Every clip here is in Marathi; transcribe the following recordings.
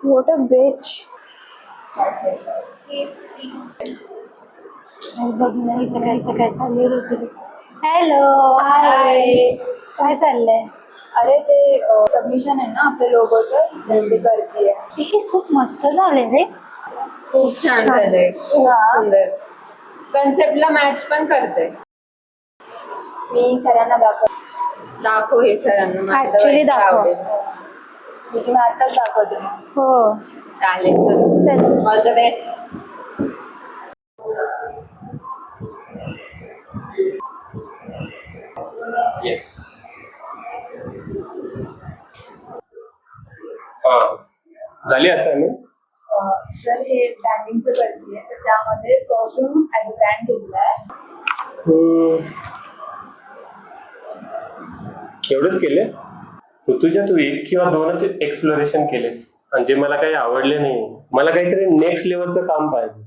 What a bitch. बघ ना इथं काय चाललंय तुझी. हॅलो हाय, काय चाललंय? अरे ते सबमिशन आहे ना आपल्या लोगोचं, तर ते करतेय. हे खूप मस्त झाले रे. खूप छान झालंय, खूप हा. सुंदर. कन्सेप्टला मॅच पण करते. मी सरांना दाखव हे सरांना, मला तर Actually वाटतं दाखव. आवडेल. ठीक आहे, मी आत्ताच दाखवते. हो चालेल, चल. All the best. येस. हा झाली असाइनमेंट. सर हे ब्रँडिंगचं करतेय, तर त्यामध्ये परफ्यूम ॲज ब्रँड घेतलाय. एवढंच केले तू एक किंवा दोनच एक्सप्लोरेशन केलेस आणि जे मला काही आवडले नाही. मला काहीतरी नेक्स्ट लेवलचं काम पाहिजे,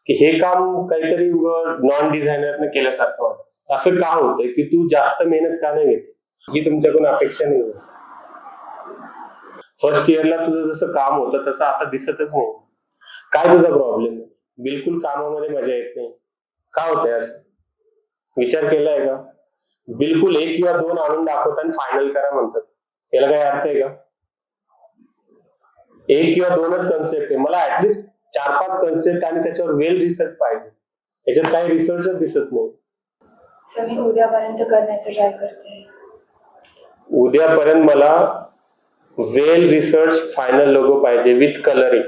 की हे काम काहीतरी नॉन डिझायनरने केल्यासारखं वाटतं. असं का होतंय की तू जास्त मेहनत का नाही घेते, ही तुमच्याकडून अपेक्षा नाही होत. फर्स्ट इयरला तुझं जसं काम होतं तसं आता दिसतच नाही. काय तुझा प्रॉब्लेम आहे? बिलकुल कामामध्ये मजा येत नाही. का होतंय असं? विचार केलाय का? बिलकुल एक किंवा दोन आणून दाखवतात आणि फायनल करा म्हणतात. याला काही अर्थ आहे का? एक किंवा दोनच कन्सेप्ट आहे. मला ऍटलिस्ट 4-5 कन्सेप्ट आणि त्याच्यावर वेल रिसर्च पाहिजे. याच्यात काही रिसर्चच दिसत नाही. सर मी उद्यापर्यंत करण्याचं ट्राय करते. उद्यापर्यंत मला वेल रिसर्च फायनल लोगो पाहिजे विथ कलरिंग.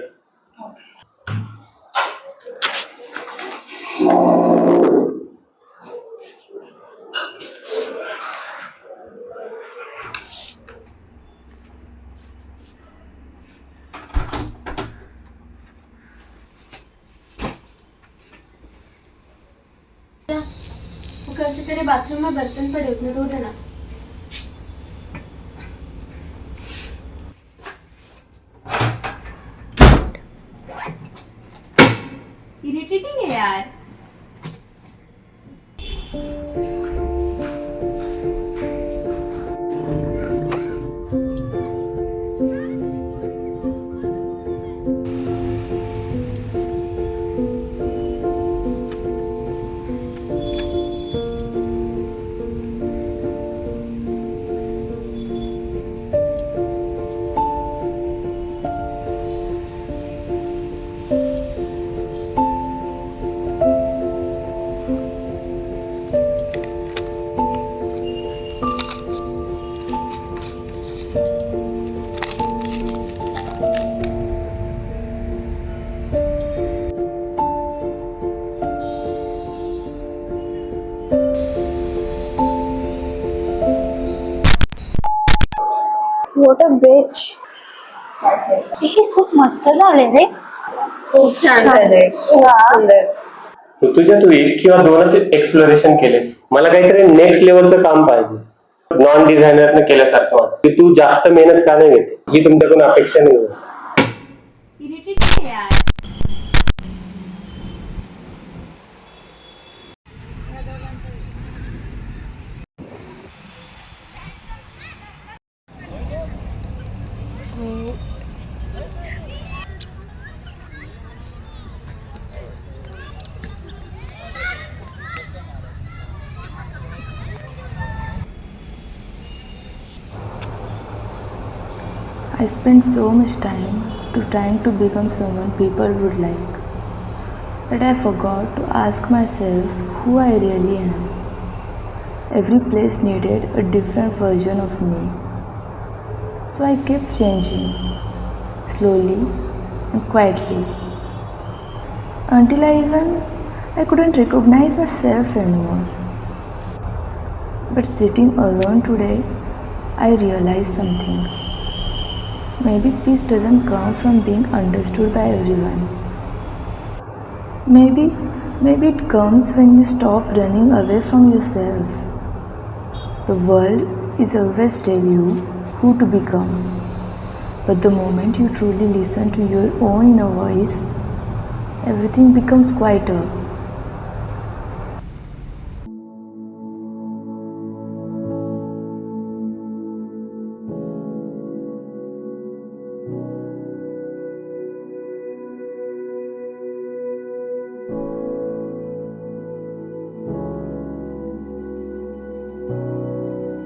वो कैसे तेरे बाथरूम में बर्तन पड़े उतने धो देना. इरिटेटिंग है यार. What a bitch. हे खूप मस्त झाले रे. खूप छान झालंय, खूप सुंदर. तू एक किंवा दोनच एक्सप्लोरेशन केलेस. मला काहीतरी नेक्स्ट लेवलचं काम पाहिजे, नॉन डिझायनरने केल्यासारखं वाटतं. की तू जास्त मेहनत का नाही घेते, ही तुमच्याकडून अपेक्षा नाही होत. इरिटेटिंग है यार. I spent so much time trying to become someone people would like, that I forgot to ask myself who I really am. Every place needed a different version of me. So I kept changing, slowly and quietly, until I couldn't recognize myself anymore. But sitting alone today, I realized something. Maybe peace doesn't come from being understood by everyone. Maybe it comes when you stop running away from yourself. The world is always tell you who to become. But the moment you truly listen to your own inner voice, everything becomes quieter.